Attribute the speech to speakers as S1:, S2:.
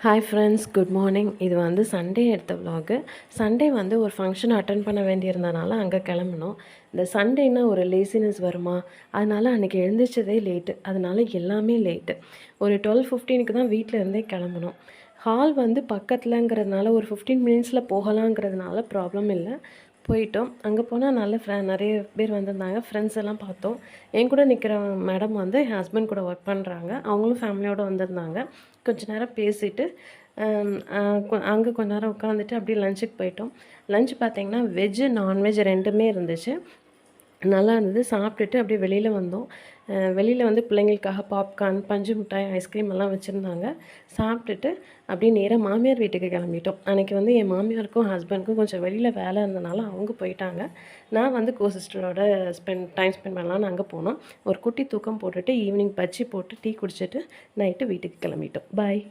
S1: Hi friends, good morning. இது வந்து Sunday எடுத்த விலாகு. சண்டே வந்து ஒரு ஃபங்க்ஷன் அட்டன் பண்ண வேண்டியிருந்தனால அங்கே கிளம்புனோம். இந்த சண்டேனா ஒரு லேசினஸ் வருமா, அதனால் அன்றைக்கி எழுந்திரிச்சதே லேட்டு. அதனால் எல்லாமே லேட்டு. ஒரு 12:15க்கு தான் வீட்டில் இருந்தே கிளம்புனோம். ஹால் வந்து பக்கத்துலங்கிறதுனால ஒரு 15 மினிட்ஸில் போகலாங்கிறதுனால ப்ராப்ளம் இல்லை. போயிட்டோம். அங்கே போனால் நல்ல நிறைய பேர் வந்திருந்தாங்க. ஃப்ரெண்ட்ஸ் எல்லாம் பார்த்தோம். என் கூட நிற்கிற மேடம் வந்து என் ஹஸ்பண்ட் கூட ஒர்க் பண்ணுறாங்க. அவங்களும் ஃபேமிலியோடு வந்திருந்தாங்க. கொஞ்ச நேரம் பேசிவிட்டு அங்கே கொஞ்ச நேரம் உட்காந்துட்டு அப்படியே லஞ்சுக்கு போயிட்டோம். லஞ்ச் பார்த்திங்கன்னா வெஜ்ஜு நான்வெஜ் ரெண்டுமே இருந்துச்சு. நல்லா இருந்தது. சாப்பிட்டுட்டு அப்படியே வெளியில் வந்தோம். வெளியில் வந்து பிள்ளைங்களுக்காக பாப்கார்ன், பஞ்சு மிட்டாய், ஐஸ்கிரீம் எல்லாம் வச்சுருந்தாங்க. சாப்பிட்டுட்டு அப்படியே நேராக மாமியார் வீட்டுக்கு கிளம்பிட்டோம். அன்றைக்கி வந்து என் மாமியாருக்கும் ஹஸ்பண்டுக்கும் கொஞ்சம் வெளியில் வேலை இருந்தனால அவங்க போயிட்டாங்க. நான் வந்து சிஸ்டரோட டைம் ஸ்பெண்ட் பண்ணலான்னு அங்கே போனோம். ஒரு குட்டி தூக்கம் போட்டுட்டு ஈவினிங் பஜ்ஜி போட்டு டீ குடிச்சிட்டு நைட்டு வீட்டுக்கு கிளம்பிட்டோம். பாய்.